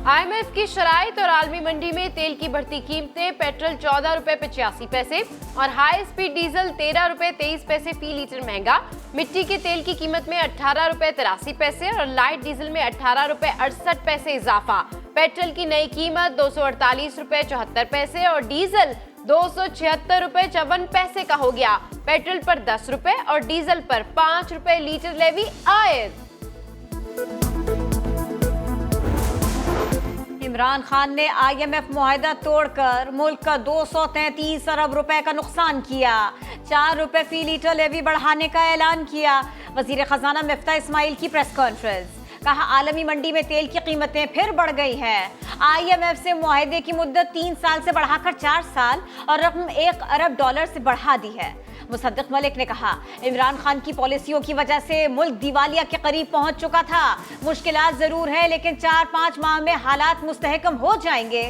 IMF की शराइत और आलमी मंडी में तेल की बढ़ती कीमतें, पेट्रोल 14 रुपए 85 पैसे और हाई स्पीड डीजल 13 रुपए 23 पैसे फी लीटर महंगा। मिट्टी के तेल की कीमत में 18 रुपए 83 पैसे और लाइट डीजल में 18 रुपए 68 पैसे इजाफा। पेट्रोल की नई कीमत 248 रुपए 74 पैसे और डीजल 276 रुपए 54 पैसे का हो गया। पेट्रोल पर 10 रुपए और डीजल पर 5 रुपए लीटर लेवी आयद। इमरान खान ने IMF मुआहदा तोड़कर मुल्क का 233 अरब रुपए का नुकसान किया। 4 रुपए फी लीटर लेवी बढ़ाने का ऐलान किया। वजीर खजाना मिफ्ता इस्माइल की प्रेस कॉन्फ्रेंस, कहा आलमी मंडी में तेल की कीमतें फिर बढ़ गई हैं। IMF से मुआहदे की मुद्दत 3 साल से बढ़ाकर 4 साल और रकम $1 अरब से बढ़ा दी है। मुसद्दिक मलिक ने कहा इमरान खान की पॉलिसियों की वजह से मुल्क दिवालिया के करीब पहुंच चुका था। मुश्किलात जरूर है लेकिन 4-5 माह में हालात मुस्तहकम हो जाएंगे।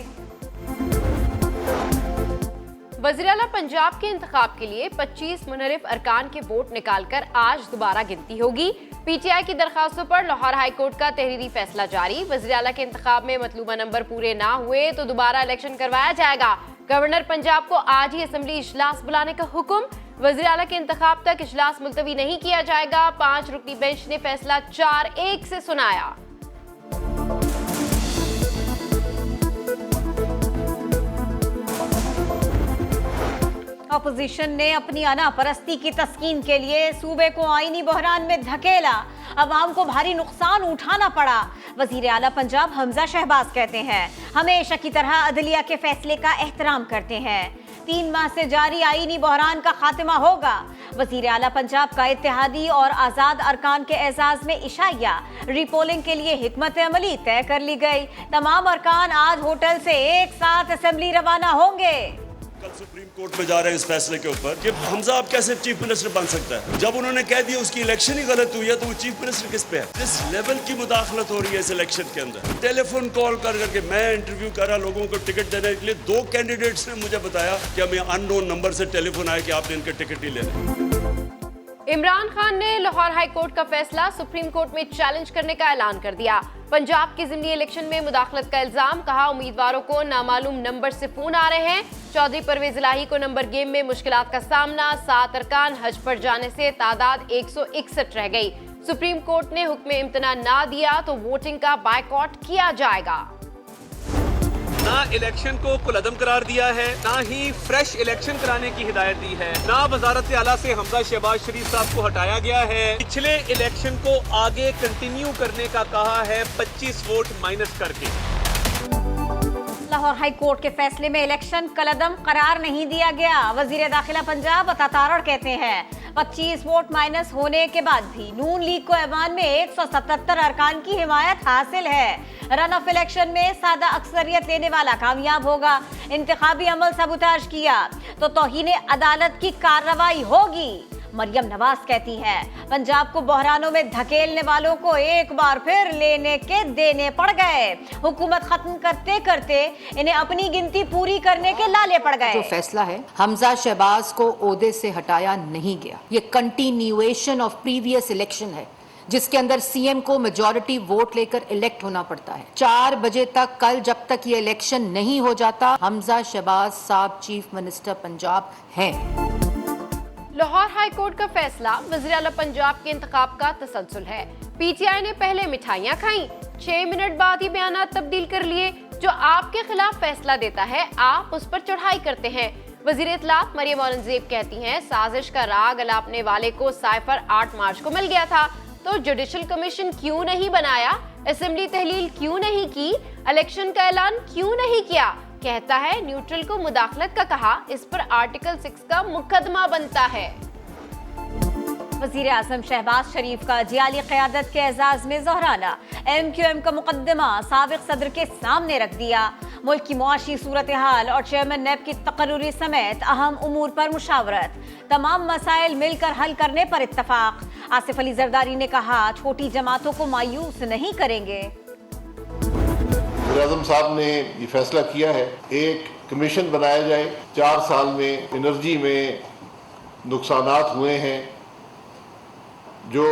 वज़ीर आला पंजाब के इंतखाब के लिए 25 मुनरिफ अरकान के वोट निकालकर आज दोबारा गिनती होगी। PTI की दरखास्तों पर लाहौर हाई कोर्ट का तहरीरी फैसला जारी। वज़ीर आला के इंतखाब में मतलूबा नंबर पूरे ना हुए तो दोबारा इलेक्शन करवाया जाएगा। गवर्नर पंजाब को आज ही असेंबली इजलास बुलाने का हुक्म। वज़ीर आला के इंतखाब तक इजलास मुलतवी नहीं किया जाएगा। 5 रुकनी बेंच ने फैसला 4-1 से सुनाया। अपोजिशन ने अपनी अना परस्ती की तस्कीन के लिए सूबे को आईनी बहरान में धकेला। अवाम को भारी नुकसान उठाना पड़ा। वजीर आला पंजाब हमजा शहबाज कहते हैं हमेशा की तरह अदलिया के फैसले का एहतराम करते हैं। 3 माह से जारी आईनी बहरान का खात्मा होगा। वजीर आला पंजाब का इत्तेहादी और आज़ाद अरकान के एजाज में इशाया। रिपोलिंग के लिए हिकमत अमली तय कर ली गई। तमाम अरकान आज होटल से एक साथ असेंबली रवाना होंगे। कल सुप्रीम कोर्ट में जा रहे हैं इस फैसले के ऊपर कि हमजा अब कैसे चीफ मिनिस्टर बन सकता है। जब उन्होंने कह दिया उसकी इलेक्शन ही गलत हुई है तो वो चीफ मिनिस्टर किस पे है। जिस लेवल की मुदाखलत हो रही है इस इलेक्शन के अंदर, टेलीफोन कॉल कर करके मैं इंटरव्यू कर रहा लोगों को टिकट देने के लिए। 2 कैंडिडेट्स ने मुझे बताया कि हमें अननोन नंबर से टेलीफोन आया कि आपने इनके टिकट ही लेने। इमरान खान ने लाहौर हाई कोर्ट का फैसला सुप्रीम कोर्ट में चैलेंज करने का ऐलान कर दिया। पंजाब की ज़िमनी इलेक्शन में मुदाखलत का इल्जाम, कहा उम्मीदवारों को नामालूम नंबर से फोन आ रहे हैं। चौधरी परवेज इलाही को नंबर गेम में मुश्किलात का सामना। 7 अरकान हज पर जाने से तादाद 161 रह गई। सुप्रीम कोर्ट ने हुक्म इम्तना ना दिया तो वोटिंग का बायकॉट किया जाएगा। ना इलेक्शन को कुलअदम करार दिया है, ना ही फ्रेश इलेक्शन कराने की हिदायत दी है, ना वजारत आला से हमजा शहबाज शरीफ साहब को हटाया गया है। पिछले इलेक्शन को आगे कंटिन्यू करने का कहा है 25 वोट माइनस करके। लाहौर हाई कोर्ट के फैसले में इलेक्शन कलअदम करार नहीं दिया गया। वजीर दाखिला पंजाब अता तारड़ कहते हैं 25 वोट माइनस होने के बाद भी नून लीग को ऐवान में 177 अरकान की हिमायत हासिल है। रन ऑफ इलेक्शन में सादा अक्सरियत लेने वाला कामयाब होगा। इंतखाबी अमल सबूताज किया तो तौहीन अदालत की कार्रवाई होगी। मरियम नवाज कहती हैं पंजाब को बहरानों में धकेलने वालों को एक बार फिर लेने के देने पड़ गए। हुकूमत खत्म करते करते इन्हें अपनी गिनती पूरी करने के लाले पड़ गए। जो फैसला है हमजा शहबाज को ओहदे से हटाया नहीं गया। ये कंटिन्यूएशन ऑफ प्रीवियस इलेक्शन है जिसके अंदर सीएम को मेजॉरिटी वोट लेकर इलेक्ट होना पड़ता है। 4 बजे तक कल जब तक ये इलेक्शन नहीं हो जाता हमजा शहबाज साहब चीफ मिनिस्टर पंजाब हैं। लाहौर हाई कोर्ट का फैसला वज़ीर आला पंजाब के इंतखाब का तसलसल है। PTI ने पहले मिठाइयां खाई, 6 मिनट बाद ही बयानात तब्दील कर लिए। जो आपके खिलाफ फैसला देता है आप उस पर चढ़ाई करते हैं। वज़ीर इत्तलात मरियम औरंगजेब कहती हैं साजिश का राग अलापने वाले को साइफर 8 मार्च को मिल गया था तो जुडिशल कमीशन क्यों नहीं बनाया, असेंबली तहलील क्यों नहीं की, इलेक्शन का ऐलान क्यों नहीं किया। कहता है न्यूट्रल को मुदाखलत का कहा, इस पर आर्टिकल 6 का मुकदमा बनता है। वज़ीर आज़म शहबाज शरीफ का जियाली क़यादत के एजाज में ज़ोहराना। MQM का मुकदमा साबिक़ सदर के सामने रख दिया। मुल्क की मुआशी सूरत हाल और चेयरमैन नेब की तकर्रुरी समेत अहम उमूर पर मुशावरत। तमाम मसाइल मिलकर हल करने पर इत्तफाक। आसिफ अली जरदारी ने कहा छोटी जमातों को मायूस नहीं करेंगे। वज़ीर आज़म साहब ने ये फैसला किया है एक कमीशन बनाया जाए। 4 साल में एनर्जी में नुकसानात हुए हैं जो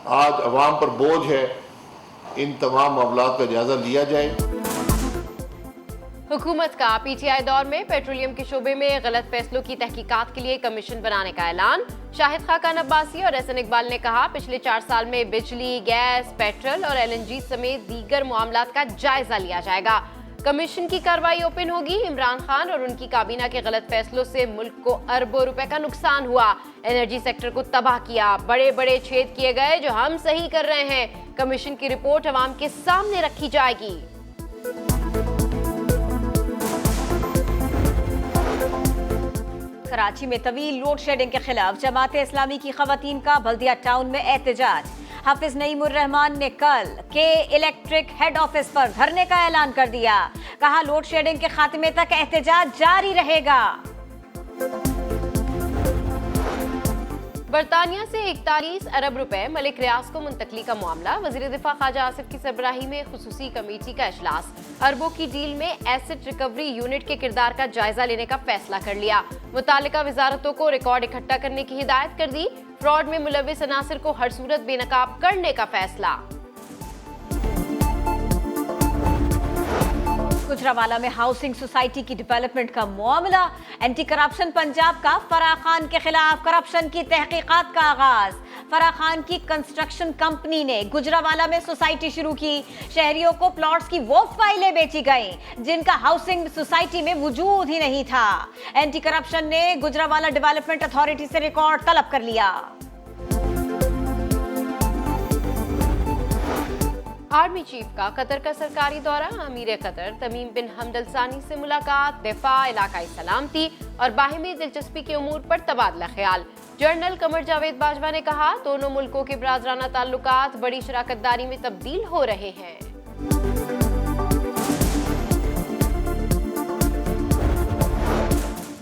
आज अवाम पर बोझ है इन तमाम मामलात का जायजा लिया जाए। हुकूमत का पीटीआई दौर में पेट्रोलियम के शोबे में गलत फैसलों की तहकीकात के लिए कमीशन बनाने का ऐलान। शाहिद खाकान अब्बासी और एहसन इकबाल ने कहा, पिछले 4 साल में बिजली, गैस, पेट्रोल और LNG समेत दीगर मामलात का जायजा लिया जाएगा। कमीशन की कार्रवाई ओपन होगी। इमरान खान और उनकी काबीना के गलत फैसलों से मुल्क को अरबों रुपए का नुकसान हुआ, एनर्जी सेक्टर को तबाह किया, बड़े बड़े छेद किए गए जो हम सही कर रहे हैं। कमीशन की रिपोर्ट अवाम के सामने रखी जाएगी। कराची में तवील लोड शेडिंग के खिलाफ जमात इस्लामी की खवातीन का बल्दिया टाउन में एहतजाज। हाफिज नईमुर रहमान ने कल के इलेक्ट्रिक हेड ऑफिस पर धरने का ऐलान कर दिया। कहा, लोड शेडिंग के खात्मे तक एहतजाज जारी रहेगा। बरतानिया से 41 अरब रुपए मलिक रियाज को मुंतकली का मामला। वजीर दिफा ख्वाजा आसिफ की सरबराही में खुसूसी कमेटी का इजलास। अरबों की डील में एसेट रिकवरी यूनिट के किरदार का जायजा लेने का फैसला कर लिया। मुतालिका वजारतों को रिकॉर्ड इकट्ठा करने की हिदायत कर दी। फ्रॉड में मुलविस अनासिर को हर सूरत बेनकाब करने का फैसला। गुजरावाला में हाउसिंग सोसाइटी की डेवलपमेंट का मामला। एंटी करप्शन पंजाब का फराह खान के खिलाफ करप्शन की तहकीकात का आगाज। फराह खान की कंस्ट्रक्शन कंपनी ने गुजरावाला में सोसाइटी शुरू की। शहरियों को प्लॉट्स की वो फाइलें बेची गई जिनका हाउसिंग सोसाइटी में वजूद ही नहीं था। एंटी करप्शन ने गुजरावाला डेवलपमेंट अथॉरिटी से रिकॉर्ड तलब कर लिया। आर्मी चीफ का कतर का सरकारी दौरा। अमीर कतर तमीम बिन हमद अल सानी से मुलाकात। दिफा, इलाकाई सलामती और बाहिमी दिलचस्पी के उमूर पर तबादला ख्याल। जनरल कमर जावेद बाजवा ने कहा, दोनों मुल्कों के बरादराना ताल्लुकात बड़ी शराकतदारी में तब्दील हो रहे हैं।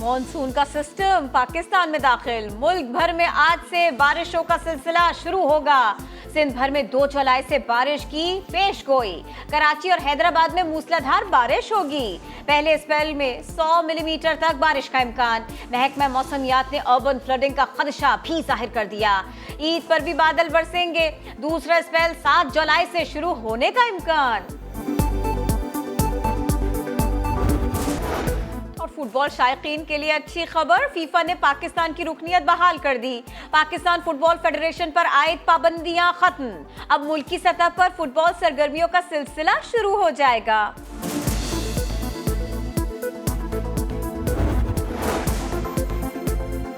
मॉनसून का सिस्टम पाकिस्तान में दाखिल। मुल्क भर में आज से बारिशों का सिलसिला शुरू होगा। सिंध भर में 2 जुलाई से बारिश की पेशगोई। कराची और हैदराबाद में मूसलाधार बारिश होगी। पहले स्पेल में 100 मिलीमीटर तक बारिश का इम्कान। महकमा मौसमियात ने अर्बन फ्लडिंग का खदशा भी जाहिर कर दिया। ईद पर भी बादल बरसेंगे। दूसरा स्पेल 7 जुलाई से शुरू होने का इम्कान। और फुटबॉल शायकीन के लिए अच्छी खबर, फीफा ने पाकिस्तान की रुकनियत बहाल कर दी। पाकिस्तान फुटबॉल फेडरेशन पर आयद पाबंदियां खत्म। अब मुल्की सतह पर फुटबॉल सरगर्मियों का सिलसिला शुरू हो जाएगा।